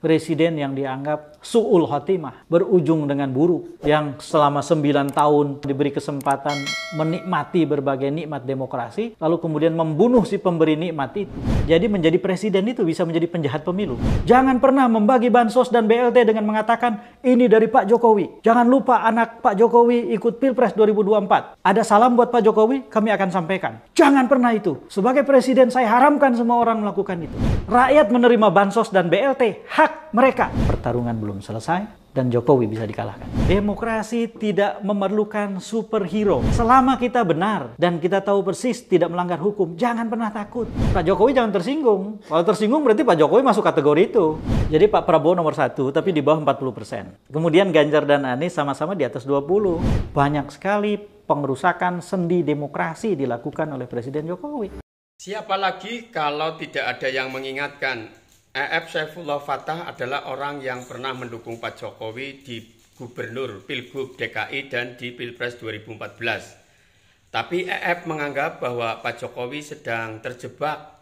Presiden yang dianggap su'ul khotimah, berujung dengan buruk, yang selama 9 tahun diberi kesempatan menikmati berbagai nikmat demokrasi, lalu kemudian membunuh si pemberi nikmat itu. Jadi menjadi presiden itu bisa menjadi penjahat pemilu. Jangan pernah membagi bansos dan BLT dengan mengatakan, ini dari Pak Jokowi. Jangan lupa anak Pak Jokowi ikut Pilpres 2024. Ada salam buat Pak Jokowi, kami akan sampaikan. Jangan pernah itu. Sebagai presiden, saya haramkan semua orang melakukan itu. Rakyat menerima bansos dan BLT, hak mereka. Pertarungan belum selesai dan Jokowi bisa dikalahkan. Demokrasi tidak memerlukan superhero. Selama kita benar dan kita tahu persis tidak melanggar hukum, jangan pernah takut. Pak Jokowi jangan tersinggung. Kalau tersinggung berarti Pak Jokowi masuk kategori itu. Jadi Pak Prabowo nomor 1 tapi di bawah 40%. Kemudian Ganjar dan Anies sama-sama di atas 20. Banyak sekali pengerusakan sendi demokrasi dilakukan oleh Presiden Jokowi. Siapa lagi kalau tidak ada yang mengingatkan, E.F. Saifullah Fattah adalah orang yang pernah mendukung Pak Jokowi di Gubernur Pilgub DKI dan di Pilpres 2014. Tapi E.F. menganggap bahwa Pak Jokowi sedang terjebak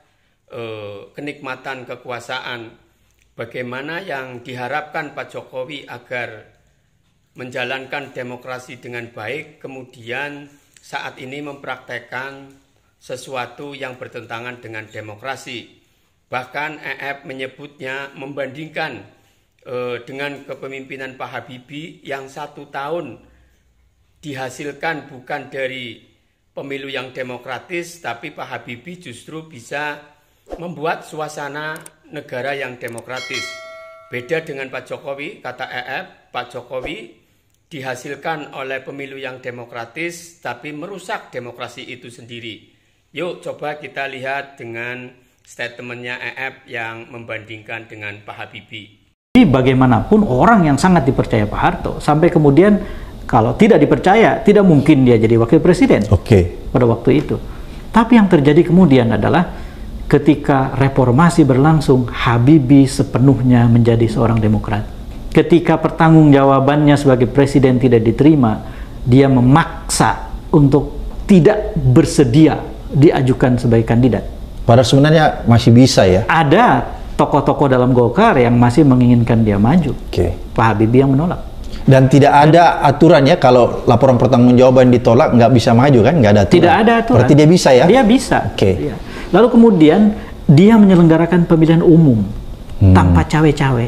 kenikmatan kekuasaan. Bagaimana yang diharapkan Pak Jokowi agar menjalankan demokrasi dengan baik, kemudian saat ini mempraktekkan sesuatu yang bertentangan dengan demokrasi. Bahkan E.F. menyebutnya membandingkan dengan kepemimpinan Pak Habibie yang 1 tahun dihasilkan bukan dari pemilu yang demokratis, tapi Pak Habibie justru bisa membuat suasana negara yang demokratis. Beda dengan Pak Jokowi, kata E.F., Pak Jokowi dihasilkan oleh pemilu yang demokratis, tapi merusak demokrasi itu sendiri. Yuk coba kita lihat dengan statementnya E.F. yang membandingkan dengan Pak Habibie. Jadi bagaimanapun orang yang sangat dipercaya Pak Harto, sampai kemudian kalau tidak dipercaya, tidak mungkin dia jadi wakil presiden pada waktu itu. Tapi yang terjadi kemudian adalah ketika reformasi berlangsung, Habibie sepenuhnya menjadi seorang demokrat. Ketika pertanggungjawabannya sebagai presiden tidak diterima, dia memaksa untuk tidak bersedia diajukan sebagai kandidat. Padahal sebenarnya masih bisa ya. Ada tokoh-tokoh dalam Golkar yang masih menginginkan dia maju. Pak Habibie yang menolak. Dan tidak ada aturan ya kalau laporan pertanggungjawaban ditolak nggak bisa maju kan? Nggak ada aturan. Tidak ada aturan. Berarti dia bisa ya? Dia bisa. Iya. Lalu kemudian dia menyelenggarakan pemilihan umum tanpa cawe-cawe.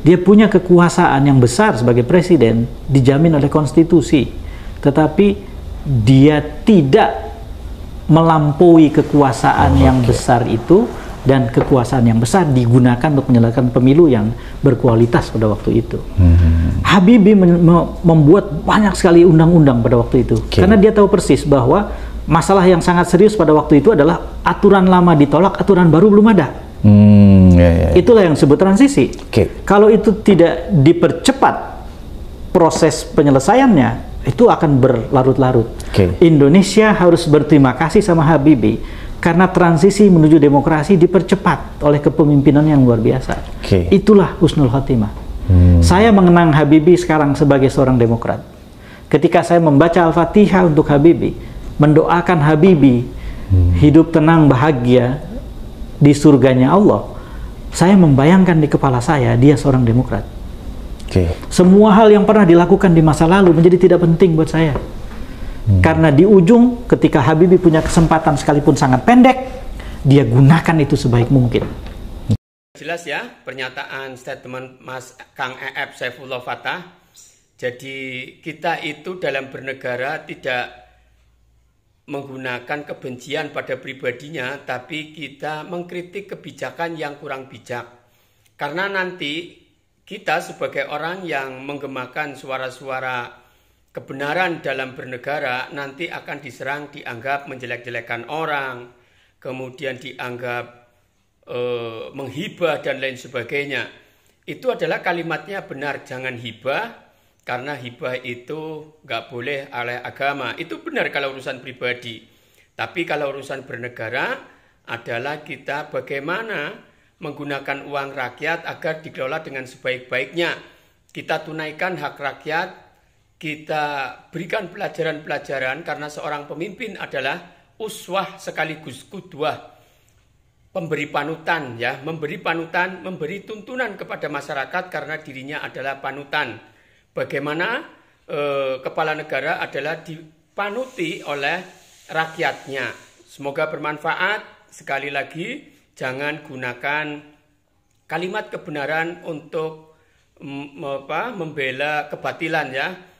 Dia punya kekuasaan yang besar sebagai presiden, dijamin oleh konstitusi. Tetapi dia tidak melampaui kekuasaan yang besar itu, dan kekuasaan yang besar digunakan untuk menyelesaikan pemilu yang berkualitas pada waktu itu. Habibie membuat banyak sekali undang-undang pada waktu itu, karena dia tahu persis bahwa masalah yang sangat serius pada waktu itu adalah aturan lama ditolak, aturan baru belum ada. Itulah yang disebut transisi. Kalau itu tidak dipercepat proses penyelesaiannya, itu akan berlarut-larut. Indonesia harus berterima kasih sama Habibie karena transisi menuju demokrasi dipercepat oleh kepemimpinan yang luar biasa. Itulah husnul khotimah. Saya mengenang Habibie sekarang sebagai seorang demokrat. Ketika saya membaca Al-Fatihah untuk Habibie, mendoakan Habibie hidup tenang bahagia di surganya Allah, saya membayangkan di kepala saya dia seorang demokrat. Semua hal yang pernah dilakukan di masa lalu menjadi tidak penting buat saya. Karena di ujung ketika Habibie punya kesempatan sekalipun sangat pendek, dia gunakan itu sebaik mungkin. Jelas ya pernyataan statement Mas Kang E.F. Saifullah Fattah. Jadi kita itu dalam bernegara tidak menggunakan kebencian pada pribadinya, tapi kita mengkritik kebijakan yang kurang bijak. Karena nanti kita sebagai orang yang menggemakan suara-suara kebenaran dalam bernegara nanti akan diserang, dianggap menjelek-jelekan orang, kemudian dianggap menghibah dan lain sebagainya. Itu adalah kalimatnya benar, jangan hibah, karena hibah itu nggak boleh oleh agama. Itu benar kalau urusan pribadi. Tapi kalau urusan bernegara adalah kita bagaimana menggunakan uang rakyat agar dikelola dengan sebaik-baiknya. Kita tunaikan hak rakyat, kita berikan pelajaran-pelajaran karena seorang pemimpin adalah uswah sekaligus qudwah. pemberi panutan ya, memberi panutan, memberi tuntunan kepada masyarakat karena dirinya adalah panutan. Bagaimana kepala negara adalah dipanuti oleh rakyatnya. Semoga bermanfaat. Sekali lagi, jangan gunakan kalimat kebenaran untuk membela kebatilan ya.